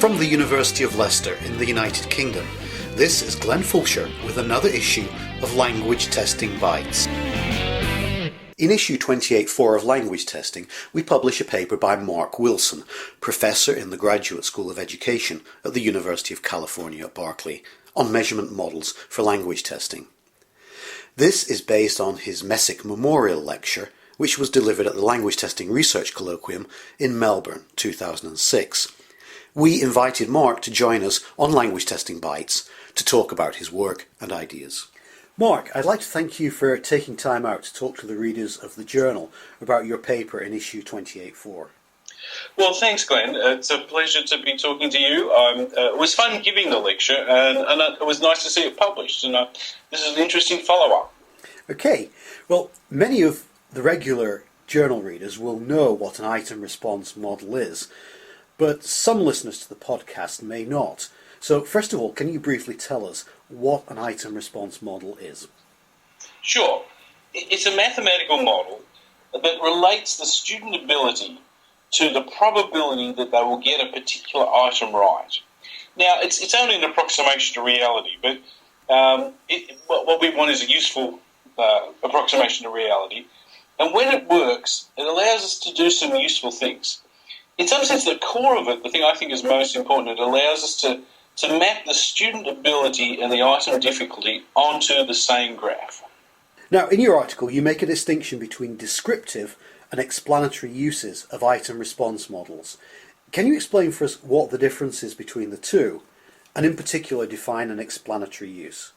From the University of Leicester in the United Kingdom, this is Glenn Fulshire with another issue of Language Testing Bytes. In issue 28.4 of Language Testing, we publish a paper by Mark Wilson, Professor in the Graduate School of Education at the University of California at Berkeley, on measurement models for language testing. This is based on his Messick Memorial Lecture, which was delivered at the Language Testing Research Colloquium in Melbourne, 2006. We invited Mark to join us on Language Testing Bytes to talk about his work and ideas. Mark, I'd like to thank you for taking time out to talk to the readers of the journal about your paper in issue 28.4. Well, thanks, Glenn. It's a pleasure to be talking to you. It was fun giving the lecture, and it was nice to see it published. And this is an interesting follow-up. Okay. Well, many of the regular journal readers will know what an item response model is, but some listeners to the podcast may not. So, first of all, can you briefly tell us what an item response model is? Sure. It's a mathematical model that relates the student ability to the probability that they will get a particular item right. Now, it's only an approximation to reality, but what we want is a useful approximation to reality. And when it works, it allows us to do some useful things. In some sense, the core of it, the thing I think is most important, it allows us to map the student ability and the item difficulty onto the same graph. Now, in your article, you make a distinction between descriptive and explanatory uses of item response models. Can you explain for us what the difference is between the two, and in particular define an explanatory use?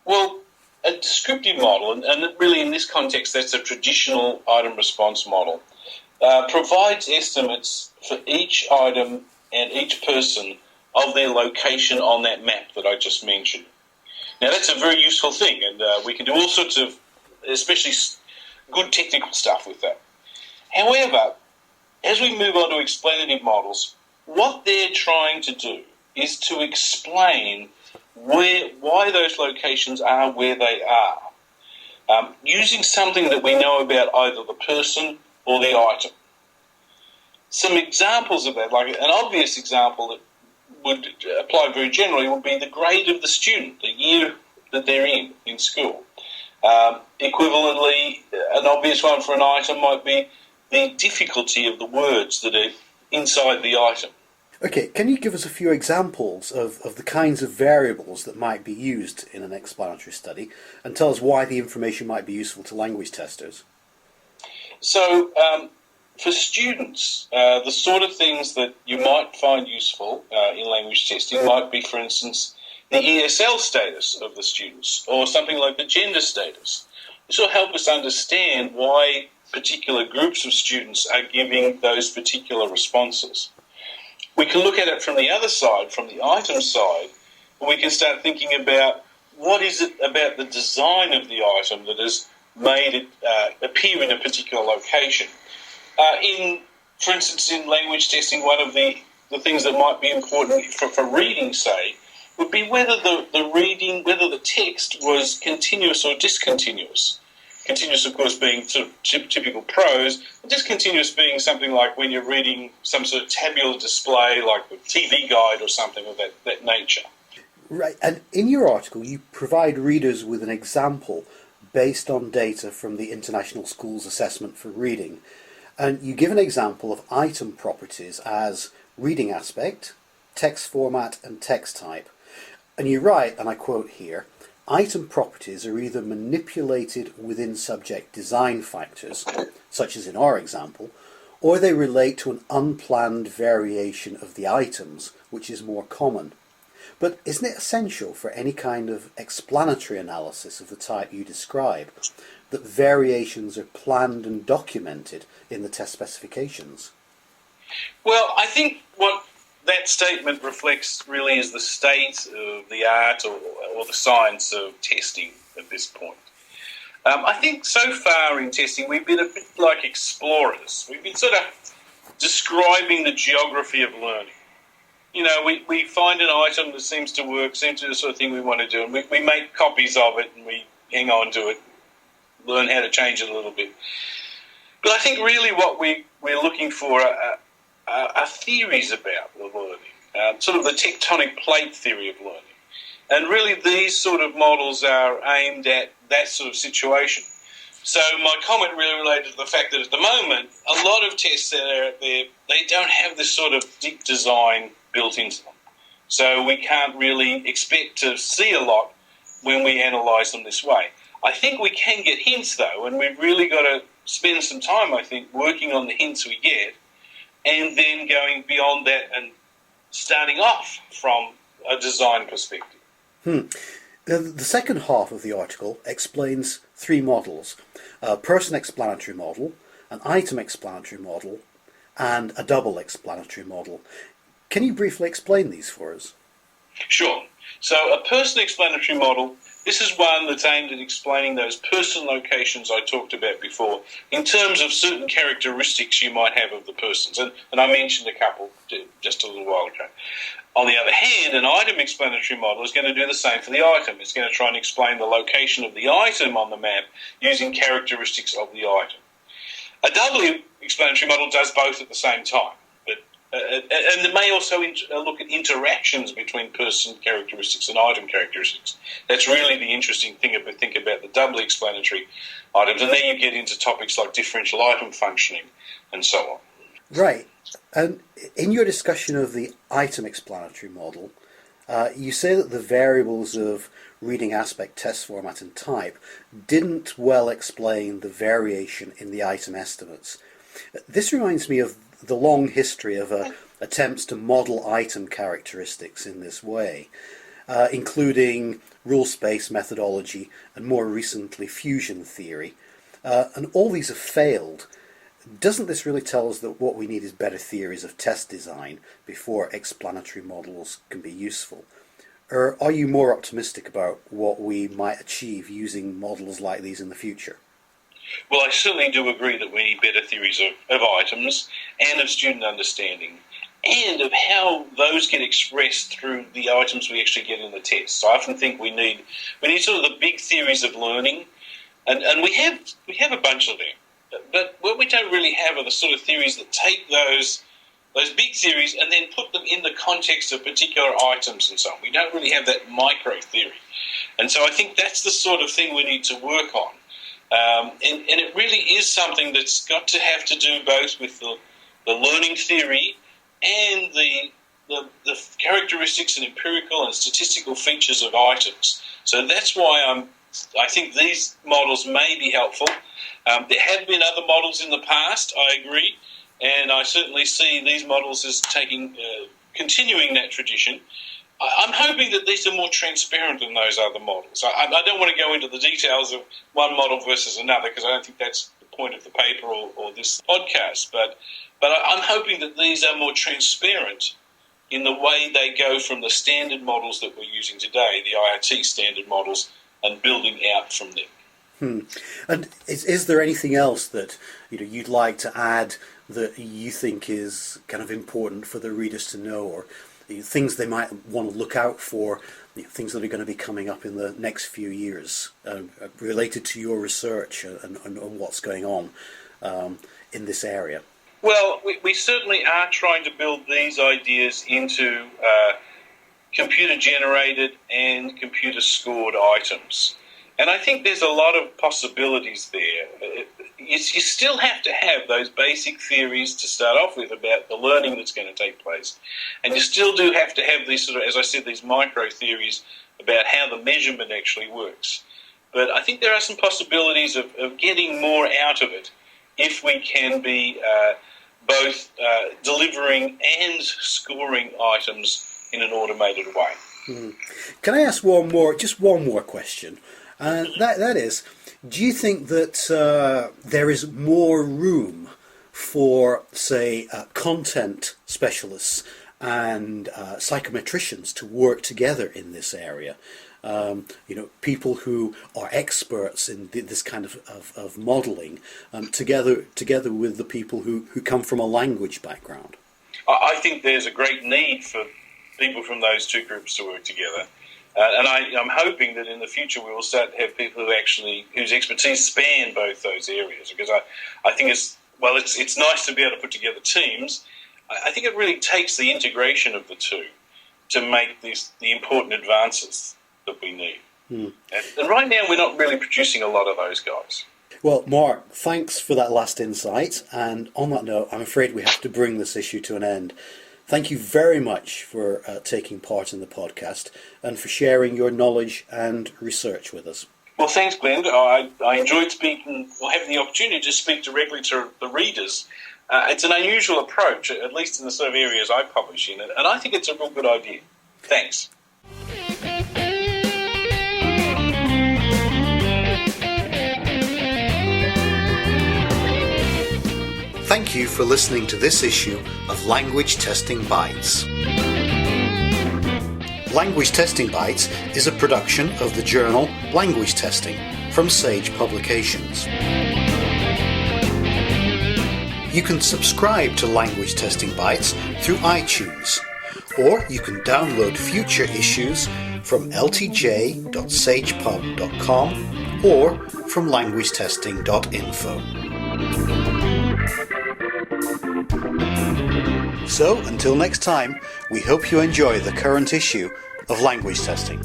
Well, a descriptive model, and really in this context that's a traditional item response model, provides estimates for each item and each person of their location on that map that I just mentioned. Now that's a very useful thing, and we can do all sorts of, especially good technical stuff with that. However, as we move on to explanative models, what they're trying to do is to explain why those locations are where they are, using something that we know about either the person or the item. Some examples of that, like an obvious example that would apply very generally, would be the grade of the student, the year that they're in school. Equivalently, an obvious one for an item might be the difficulty of the words that are inside the item. Okay, can you give us a few examples of the kinds of variables that might be used in an explanatory study, and tell us why the information might be useful to language testers? So, for students, the sort of things that you might find useful in language testing might be, for instance, the ESL status of the students, or something like the gender status. This will help us understand why particular groups of students are giving those particular responses. We can look at it from the other side, from the item side, and we can start thinking about what is it about the design of the item that has made it appear in a particular location. For instance, in language testing, one of the things that might be important for reading, say, would be whether whether the text was continuous or discontinuous. Continuous, of course, being sort of typical prose, and discontinuous being something like when you're reading some sort of tabular display, like the TV guide or something of that nature. Right, and in your article you provide readers with an example based on data from the International Schools Assessment for Reading, and you give an example of item properties as reading aspect, text format and text type. And you write, and I quote here, item properties are either manipulated within subject design factors, such as in our example, or they relate to an unplanned variation of the items, which is more common. But isn't it essential for any kind of explanatory analysis of the type you describe that variations are planned and documented in the test specifications? Well, I think what that statement reflects really is the state of the art or the science of testing at this point. I think so far in testing we've been a bit like explorers. We've been sort of describing the geography of learning. You know, we find an item that seems to work, seems to be the sort of thing we want to do, and we make copies of it and we hang on to it, learn how to change it a little bit. But I think really what we're looking for are theories about the learning, sort of the tectonic plate theory of learning. And really these sort of models are aimed at that sort of situation. So my comment really related to the fact that at the moment, a lot of tests that are out there, they don't have this sort of deep design built into them. So we can't really expect to see a lot when we analyse them this way. I think we can get hints though, and we've really got to spend some time, I think, working on the hints we get, and then going beyond that and starting off from a design perspective. The second half of the article explains three models: a person explanatory model, an item explanatory model, and a double explanatory model. Can you briefly explain these for us? Sure. So a person explanatory model, this is one that's aimed at explaining those person locations I talked about before in terms of certain characteristics you might have of the persons. And I mentioned a couple just a little while ago. On the other hand, an item explanatory model is going to do the same for the item. It's going to try and explain the location of the item on the map using characteristics of the item. A double explanatory model does both at the same time. And it may also look at interactions between person characteristics and item characteristics. That's really the interesting thing to think about the doubly explanatory items. And then you get into topics like differential item functioning and so on. Right. And in your discussion of the item explanatory model, you say that the variables of reading aspect, test format and type didn't well explain the variation in the item estimates. This reminds me of the long history of attempts to model item characteristics in this way, including rule space methodology and more recently fusion theory. And all these have failed. Doesn't this really tell us that what we need is better theories of test design before explanatory models can be useful? Or are you more optimistic about what we might achieve using models like these in the future? Well, I certainly do agree that we need better theories of items and of student understanding and of how those get expressed through the items we actually get in the tests. I often think we need sort of the big theories of learning, and we have a bunch of them. But what we don't really have are the sort of theories that take those big theories and then put them in the context of particular items and so on. We don't really have that micro theory. And so I think that's the sort of thing we need to work on. And it really is something that's got to have to do both with the learning theory and the characteristics and empirical and statistical features of items. So that's why I think these models may be helpful. There have been other models in the past, I agree, and I certainly see these models as continuing that tradition. I'm hoping that these are more transparent than those other models. I don't want to go into the details of one model versus another because I don't think that's the point of the paper or this podcast. But I'm hoping that these are more transparent in the way they go from the standard models that we're using today, the IRT standard models, and building out from them. And is there anything else that you'd like to add that you think is kind of important for the readers to know, or things they might want to look out for, things that are going to be coming up in the next few years related to your research and what's going on in this area? Well, we certainly are trying to build these ideas into computer-generated and computer-scored items. And I think there's a lot of possibilities there. You still have to have those basic theories to start off with about the learning that's going to take place. And you still do have to have these sort of, as I said, these micro theories about how the measurement actually works. But I think there are some possibilities of getting more out of it if we can be both delivering and scoring items in an automated way. Can I ask one more question? And that is, do you think that there is more room for, say, content specialists and psychometricians to work together in this area? People who are experts in this kind of modelling, together with the people who come from a language background? I think there's a great need for people from those two groups to work together. And I'm hoping that in the future we will start to have people whose expertise span both those areas. Because I think it's nice to be able to put together teams, I think it really takes the integration of the two to make the important advances that we need. And right now we're not really producing a lot of those guys. Well, Mark, thanks for that last insight. And on that note, I'm afraid we have to bring this issue to an end. Thank you very much for taking part in the podcast and for sharing your knowledge and research with us. Well, thanks, Glenn. I enjoyed speaking, or having the opportunity to speak directly to the readers. It's an unusual approach, at least in the sort of areas I publish in, and I think it's a real good idea. Thanks. Thank you for listening to this issue of Language Testing Bytes. Language Testing Bytes is a production of the journal Language Testing from Sage Publications. You can subscribe to Language Testing Bytes through iTunes, or you can download future issues from ltj.sagepub.com or from languagetesting.info. So, until next time, we hope you enjoy the current issue of Language Testing.